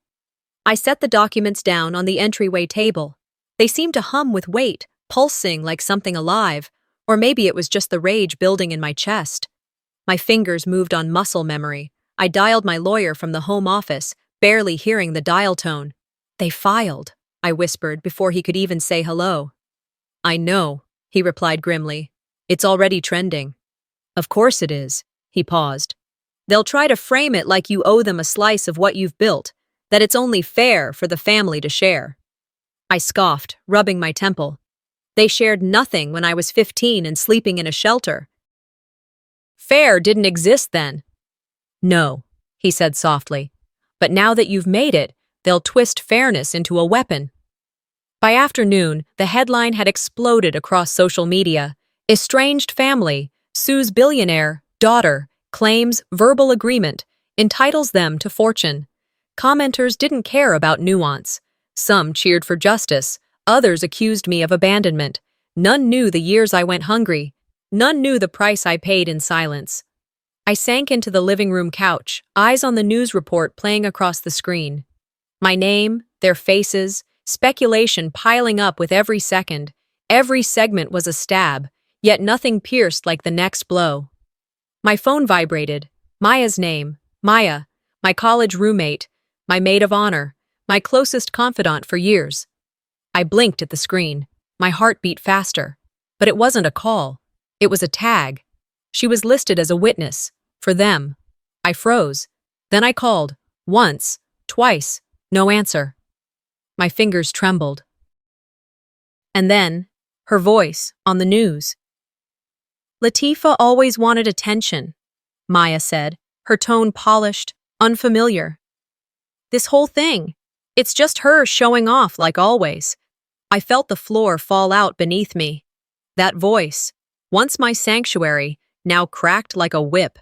I set the documents down on the entryway table. They seemed to hum with weight, pulsing like something alive, or maybe it was just the rage building in my chest. My fingers moved on muscle memory. I dialed my lawyer from the home office, barely hearing the dial tone. "They filed," I whispered before he could even say hello. "I know," he replied grimly. "It's already trending." "Of course it is," he paused. "They'll try to frame it like you owe them a slice of what you've built, that it's only fair for the family to share." I scoffed, rubbing my temple. They shared nothing when I was 15 and sleeping in a shelter. Fair didn't exist then. "No," he said softly. "But now that you've made it, they'll twist fairness into a weapon." By afternoon, the headline had exploded across social media. "Estranged family, sues billionaire, daughter, claims verbal agreement, entitles them to fortune." Commenters didn't care about nuance. Some cheered for justice, others accused me of abandonment. None knew the years I went hungry. None knew the price I paid in silence. I sank into the living room couch, eyes on the news report playing across the screen. My name, their faces, speculation piling up with every second. Every segment was a stab, yet nothing pierced like the next blow. My phone vibrated. Maya's name, Maya, my college roommate, my maid of honor, my closest confidant for years. I blinked at the screen. My heart beat faster. But it wasn't a call. It was a tag. She was listed as a witness. For them. I froze. Then I called. Once, twice, no answer. My fingers trembled. And then, her voice, on the news. "Latifah always wanted attention," Maya said, her tone polished, unfamiliar. "This whole thing, it's just her showing off like always." I felt the floor fall out beneath me. That voice, once my sanctuary, now cracked like a whip.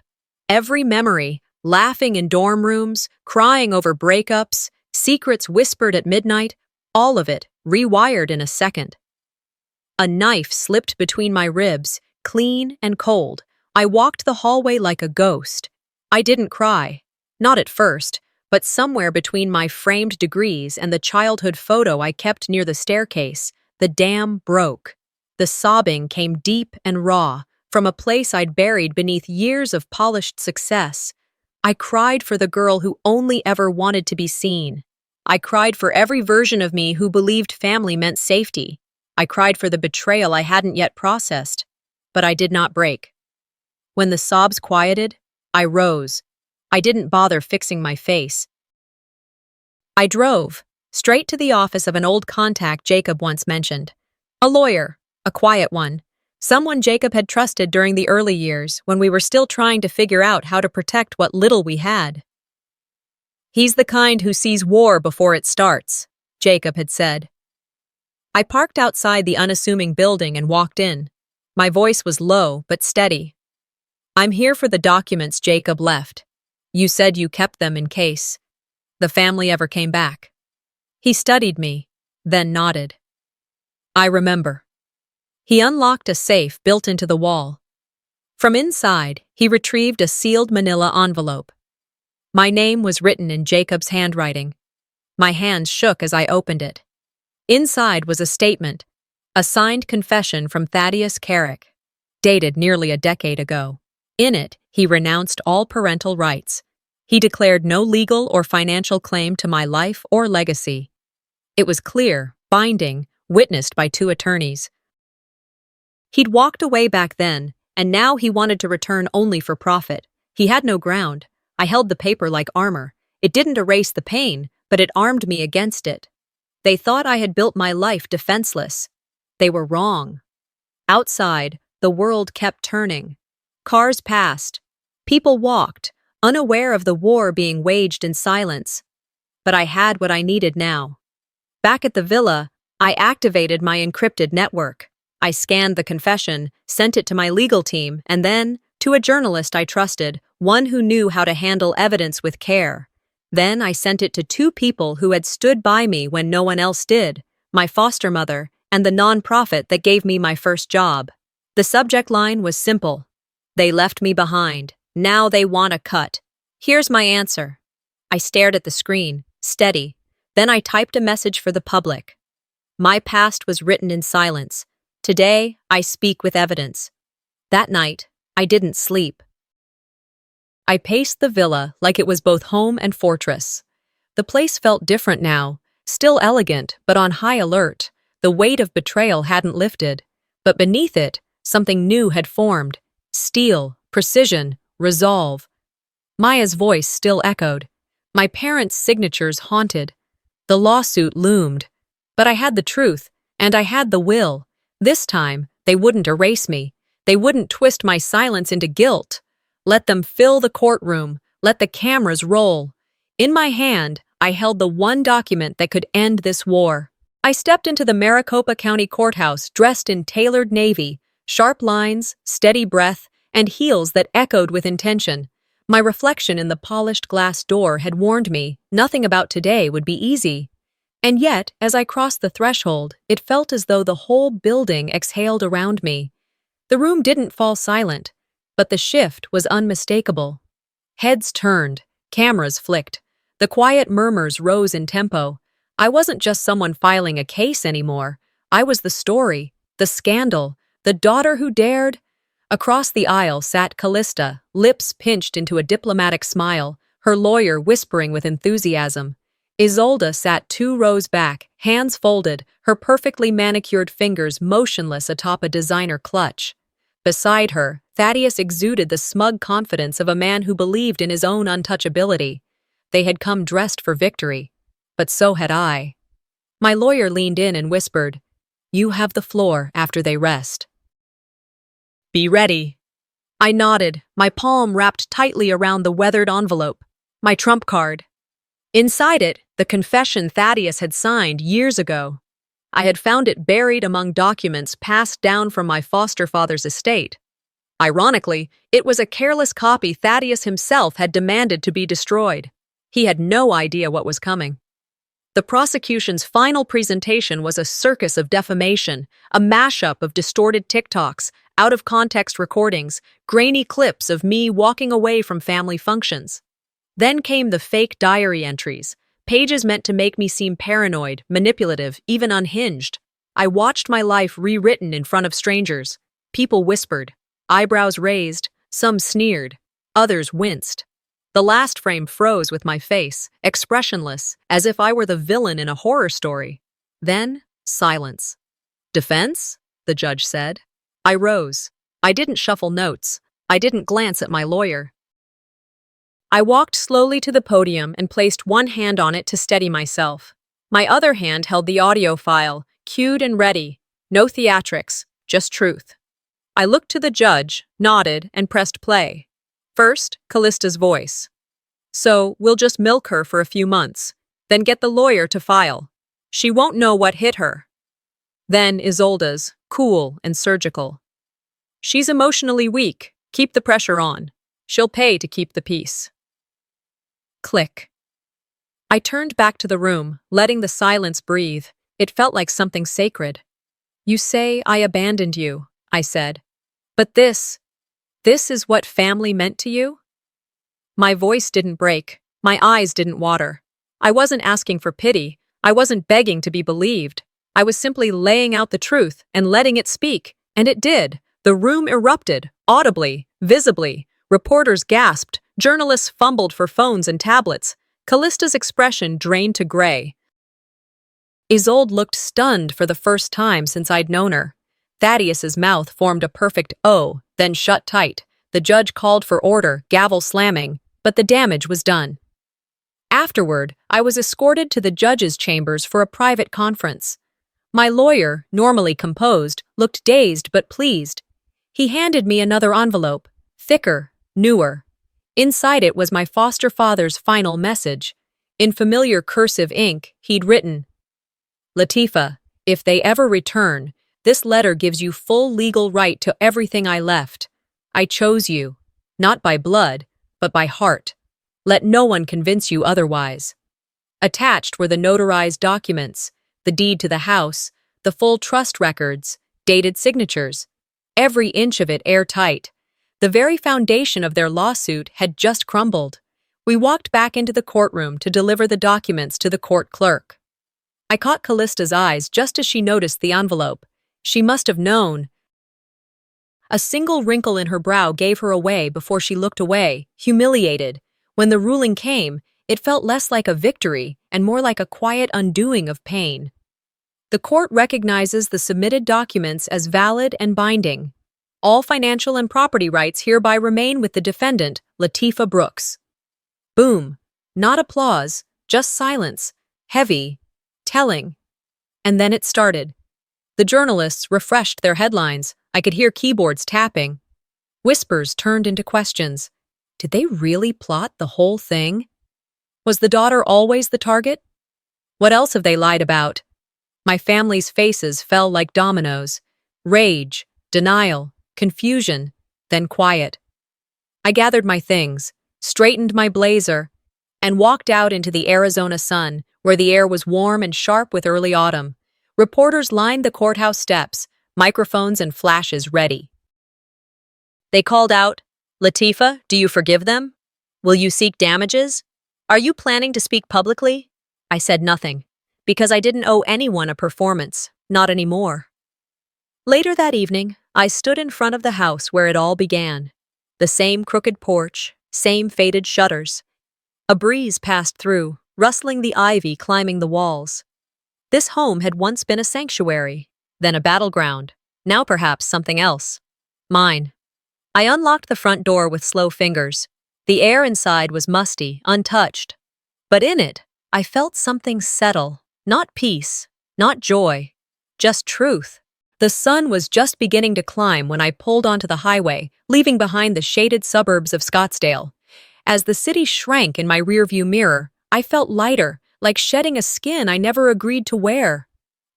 Every memory, laughing in dorm rooms, crying over breakups, secrets whispered at midnight, all of it rewired in a second. A knife slipped between my ribs, clean and cold. I walked the hallway like a ghost. I didn't cry. Not at first, but somewhere between my framed degrees and the childhood photo I kept near the staircase, the dam broke. The sobbing came deep and raw, from a place I'd buried beneath years of polished success. I cried for the girl who only ever wanted to be seen. I cried for every version of me who believed family meant safety. I cried for the betrayal I hadn't yet processed. But I did not break. When the sobs quieted, I rose. I didn't bother fixing my face. I drove, straight to the office of an old contact Jacob once mentioned. A lawyer, a quiet one. Someone Jacob had trusted during the early years when we were still trying to figure out how to protect what little we had. "He's the kind who sees war before it starts," Jacob had said. I parked outside the unassuming building and walked in. My voice was low but steady. "I'm here for the documents Jacob left. You said you kept them in case the family ever came back." He studied me, then nodded. "I remember." He unlocked a safe built into the wall. From inside, he retrieved a sealed manila envelope. My name was written in Jacob's handwriting. My hands shook as I opened it. Inside was a statement, a signed confession from Thaddeus Carrick, dated nearly a decade ago. In it, he renounced all parental rights. He declared no legal or financial claim to my life or legacy. It was clear, binding, witnessed by 2 attorneys. He'd walked away back then, and now he wanted to return only for profit. He had no ground. I held the paper like armor. It didn't erase the pain, but it armed me against it. They thought I had built my life defenseless. They were wrong. Outside, the world kept turning. Cars passed. People walked, unaware of the war being waged in silence. But I had what I needed now. Back at the villa, I activated my encrypted network. I scanned the confession, sent it to my legal team, and then, to a journalist I trusted, one who knew how to handle evidence with care. Then I sent it to 2 people who had stood by me when no one else did, my foster mother and the nonprofit that gave me my first job. The subject line was simple. They left me behind. Now they want a cut. Here's my answer. I stared at the screen, steady. Then I typed a message for the public. My past was written in silence. Today, I speak with evidence. That night, I didn't sleep. I paced the villa like it was both home and fortress. The place felt different now, still elegant, but on high alert. The weight of betrayal hadn't lifted. But beneath it, something new had formed. Steel, precision, resolve. Maya's voice still echoed. My parents' signatures haunted. The lawsuit loomed. But I had the truth, and I had the will. This time, they wouldn't erase me. They wouldn't twist my silence into guilt. Let them fill the courtroom. Let the cameras roll. In my hand, I held the one document that could end this war. I stepped into the Maricopa County Courthouse dressed in tailored navy, sharp lines, steady breath, and heels that echoed with intention. My reflection in the polished glass door had warned me nothing about today would be easy. And yet, as I crossed the threshold, it felt as though the whole building exhaled around me. The room didn't fall silent, but the shift was unmistakable. Heads turned, cameras flicked. The quiet murmurs rose in tempo. I wasn't just someone filing a case anymore. I was the story, the scandal, the daughter who dared. Across the aisle sat Callista, lips pinched into a diplomatic smile, her lawyer whispering with enthusiasm. Isolde sat 2 rows back, hands folded, her perfectly manicured fingers motionless atop a designer clutch. Beside her, Thaddeus exuded the smug confidence of a man who believed in his own untouchability. They had come dressed for victory, but so had I. My lawyer leaned in and whispered, "You have the floor after they rest." "Be ready." I nodded, my palm wrapped tightly around the weathered envelope, my trump card. Inside it, the confession Thaddeus had signed years ago. I had found it buried among documents passed down from my foster father's estate. Ironically, it was a careless copy Thaddeus himself had demanded to be destroyed. He had no idea what was coming. The prosecution's final presentation was a circus of defamation, a mashup of distorted TikToks, out-of-context recordings, grainy clips of me walking away from family functions. Then came the fake diary entries, pages meant to make me seem paranoid, manipulative, even unhinged. I watched my life rewritten in front of strangers. People whispered, eyebrows raised, some sneered, others winced. The last frame froze with my face, expressionless, as if I were the villain in a horror story. Then, silence. "Defense?" the judge said. I rose. I didn't shuffle notes. I didn't glance at my lawyer. I walked slowly to the podium and placed one hand on it to steady myself. My other hand held the audio file, cued and ready. No theatrics, just truth. I looked to the judge, nodded, and pressed play. First, Callista's voice. "So, we'll just milk her for a few months, then get the lawyer to file. She won't know what hit her." Then Isolde's, cool and surgical. "She's emotionally weak. Keep the pressure on. She'll pay to keep the peace." Click. I turned back to the room, letting the silence breathe. It felt like something sacred. "You say I abandoned you," I said. "But this is what family meant to you?" My voice didn't break. My eyes didn't water. I wasn't asking for pity. I wasn't begging to be believed. I was simply laying out the truth and letting it speak. And it did. The room erupted, audibly, visibly. Reporters gasped. Journalists fumbled for phones and tablets. Callista's expression drained to gray. Isolde looked stunned for the first time since I'd known her. Thaddeus's mouth formed a perfect O, then shut tight. The judge called for order, gavel slamming, but the damage was done. Afterward, I was escorted to the judge's chambers for a private conference. My lawyer, normally composed, looked dazed but pleased. He handed me another envelope, thicker, newer. Inside it was my foster father's final message. In familiar cursive ink, he'd written, "Latifah, if they ever return, this letter gives you full legal right to everything I left. I chose you, not by blood, but by heart. Let no one convince you otherwise." Attached were the notarized documents, the deed to the house, the full trust records, dated signatures. Every inch of it airtight. The very foundation of their lawsuit had just crumbled. We walked back into the courtroom to deliver the documents to the court clerk. I caught Callista's eyes just as she noticed the envelope. She must have known. A single wrinkle in her brow gave her away before she looked away, humiliated. When the ruling came, it felt less like a victory and more like a quiet undoing of pain. The court recognizes the submitted documents as valid and binding. All financial and property rights hereby remain with the defendant, Latifah Brooks. Boom. Not applause, just silence. Heavy. Telling. And then it started. The journalists refreshed their headlines. I could hear keyboards tapping. Whispers turned into questions. Did they really plot the whole thing? Was the daughter always the target? What else have they lied about? My family's faces fell like dominoes. Rage, denial, confusion, then quiet. I gathered my things, straightened my blazer, and walked out into the Arizona sun, where the air was warm and sharp with early autumn. Reporters lined the courthouse steps, microphones and flashes ready. They called out, "Latifah, do you forgive them? Will you seek damages? Are you planning to speak publicly?" I said nothing, because I didn't owe anyone a performance, not anymore. Later that evening, I stood in front of the house where it all began. The same crooked porch, same faded shutters. A breeze passed through, rustling the ivy climbing the walls. This home had once been a sanctuary, then a battleground, now perhaps something else. Mine. I unlocked the front door with slow fingers. The air inside was musty, untouched. But in it, I felt something settle, not peace, not joy, just truth. The sun was just beginning to climb when I pulled onto the highway, leaving behind the shaded suburbs of Scottsdale. As the city shrank in my rearview mirror, I felt lighter, like shedding a skin I never agreed to wear.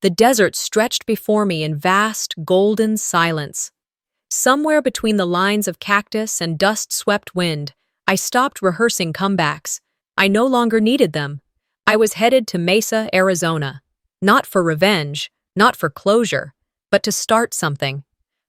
The desert stretched before me in vast, golden silence. Somewhere between the lines of cactus and dust-swept wind, I stopped rehearsing comebacks. I no longer needed them. I was headed to Mesa, Arizona. Not for revenge, not for closure, but to start something.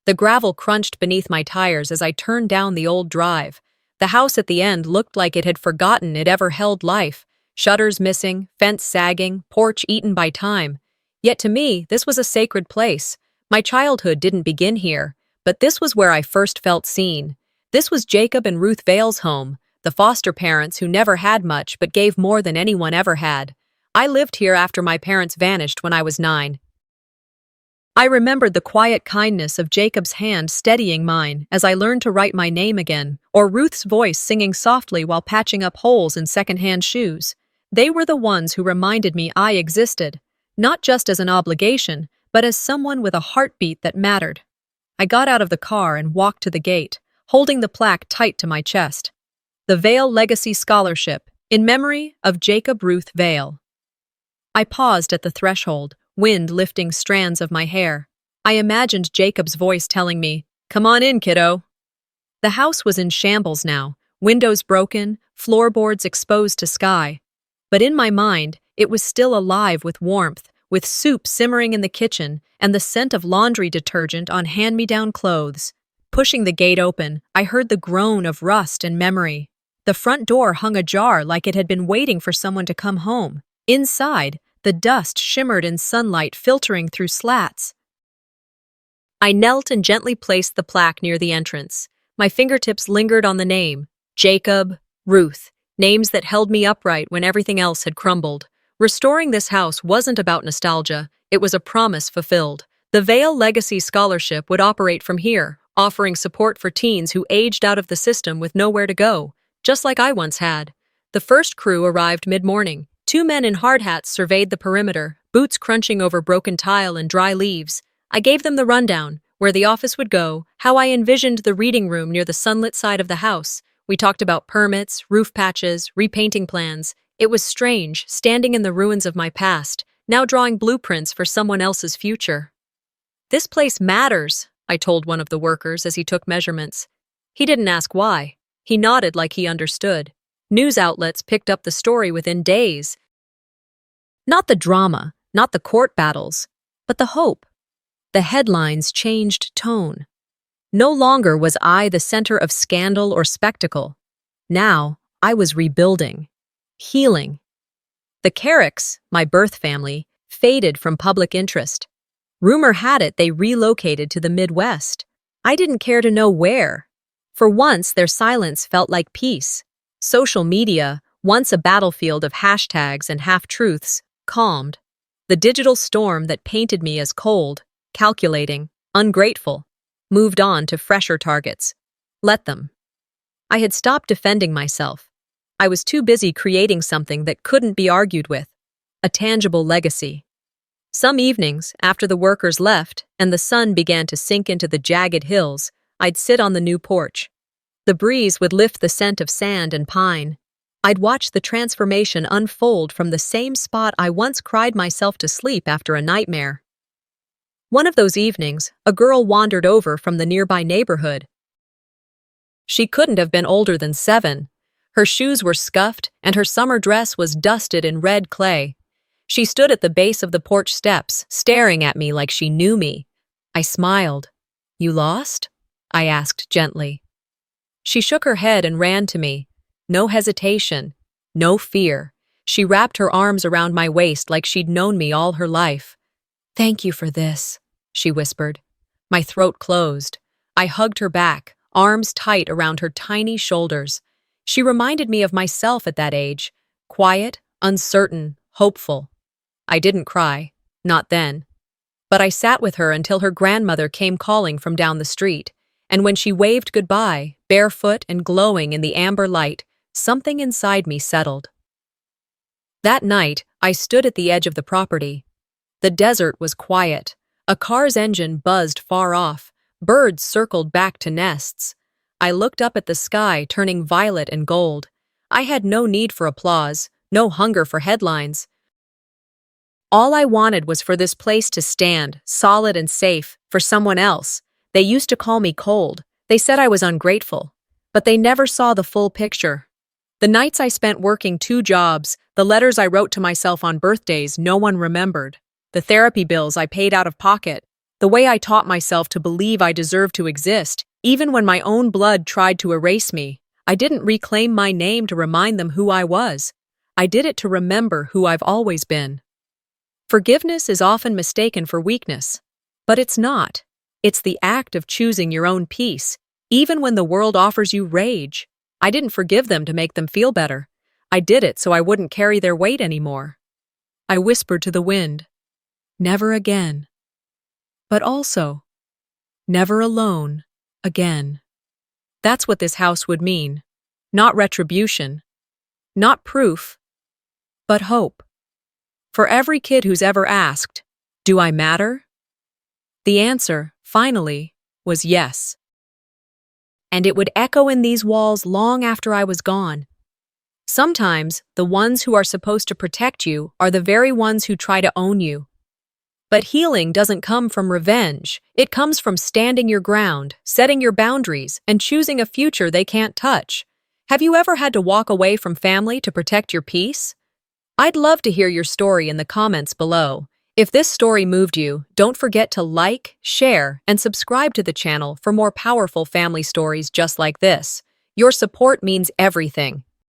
The gravel crunched beneath my tires as I turned down the old drive. The house at the end looked like it had forgotten it ever held life. Shutters missing, fence sagging, porch eaten by time. Yet to me, this was a sacred place. My childhood didn't begin here, but this was where I first felt seen. This was Jacob and Ruth Vale's home, the foster parents who never had much but gave more than anyone ever had. I lived here after my parents vanished when I was 9. I remembered the quiet kindness of Jacob's hand steadying mine as I learned to write my name again, or Ruth's voice singing softly while patching up holes in secondhand shoes. They were the ones who reminded me I existed, not just as an obligation, but as someone with a heartbeat that mattered. I got out of the car and walked to the gate, holding the plaque tight to my chest. The Vale Legacy Scholarship, in memory of Jacob Ruth Vale. I paused at the threshold, wind lifting strands of my hair. I imagined Jacob's voice telling me, "Come on in, kiddo." The house was in shambles now, windows broken, floorboards exposed to sky. But in my mind, it was still alive with warmth, with soup simmering in the kitchen and the scent of laundry detergent on hand-me-down clothes. Pushing the gate open, I heard the groan of rust and memory. The front door hung ajar like it had been waiting for someone to come home. Inside, the dust shimmered in sunlight filtering through slats. I knelt and gently placed the plaque near the entrance. My fingertips lingered on the name, Jacob, Ruth, names that held me upright when everything else had crumbled. Restoring this house wasn't about nostalgia, it was a promise fulfilled. The Vail Legacy Scholarship would operate from here, offering support for teens who aged out of the system with nowhere to go, just like I once had. The first crew arrived mid-morning. 2 men in hard hats surveyed the perimeter, boots crunching over broken tile and dry leaves. I gave them the rundown, where the office would go, how I envisioned the reading room near the sunlit side of the house. We talked about permits, roof patches, repainting plans. It was strange, standing in the ruins of my past, now drawing blueprints for someone else's future. "This place matters," I told one of the workers as he took measurements. He didn't ask why. He nodded like he understood. News outlets picked up the story within days. Not the drama, not the court battles, but the hope. The headlines changed tone. No longer was I the center of scandal or spectacle. Now, I was rebuilding, healing. The Carricks, my birth family, faded from public interest. Rumor had it they relocated to the Midwest. I didn't care to know where. For once, their silence felt like peace. Social media, once a battlefield of hashtags and half-truths, calmed. The digital storm that painted me as cold, calculating, ungrateful, moved on to fresher targets. Let them. I had stopped defending myself. I was too busy creating something that couldn't be argued with, a tangible legacy. Some evenings, after the workers left and the sun began to sink into the jagged hills, I'd sit on the new porch. The breeze would lift the scent of sand and pine. I'd watch the transformation unfold from the same spot I once cried myself to sleep after a nightmare. One of those evenings, a girl wandered over from the nearby neighborhood. She couldn't have been older than 7. Her shoes were scuffed, and her summer dress was dusted in red clay. She stood at the base of the porch steps, staring at me like she knew me. I smiled. "You lost?" I asked gently. She shook her head and ran to me. No hesitation, no fear. She wrapped her arms around my waist like she'd known me all her life. "Thank you for this," she whispered. My throat closed. I hugged her back, arms tight around her tiny shoulders. She reminded me of myself at that age, quiet, uncertain, hopeful. I didn't cry, not then. But I sat with her until her grandmother came calling from down the street, and when she waved goodbye, barefoot and glowing in the amber light, something inside me settled. That night, I stood at the edge of the property. The desert was quiet. A car's engine buzzed far off. Birds circled back to nests. I looked up at the sky, turning violet and gold. I had no need for applause, no hunger for headlines. All I wanted was for this place to stand, solid and safe, for someone else. They used to call me cold. They said I was ungrateful. But they never saw the full picture. The nights I spent working 2 jobs, the letters I wrote to myself on birthdays no one remembered, the therapy bills I paid out of pocket, the way I taught myself to believe I deserved to exist, even when my own blood tried to erase me. I didn't reclaim my name to remind them who I was. I did it to remember who I've always been. Forgiveness is often mistaken for weakness, but it's not. It's the act of choosing your own peace, even when the world offers you rage. I didn't forgive them to make them feel better. I did it so I wouldn't carry their weight anymore. I whispered to the wind, "Never again." But also, never alone again. That's what this house would mean. Not retribution, not proof, but hope. For every kid who's ever asked, "Do I matter?" The answer, finally, was yes. And it would echo in these walls long after I was gone. Sometimes, the ones who are supposed to protect you are the very ones who try to own you. But healing doesn't come from revenge. It comes from standing your ground, setting your boundaries, and choosing a future they can't touch. Have you ever had to walk away from family to protect your peace? I'd love to hear your story in the comments below. If this story moved you, don't forget to like, share, and subscribe to the channel for more powerful family stories just like this. Your support means everything.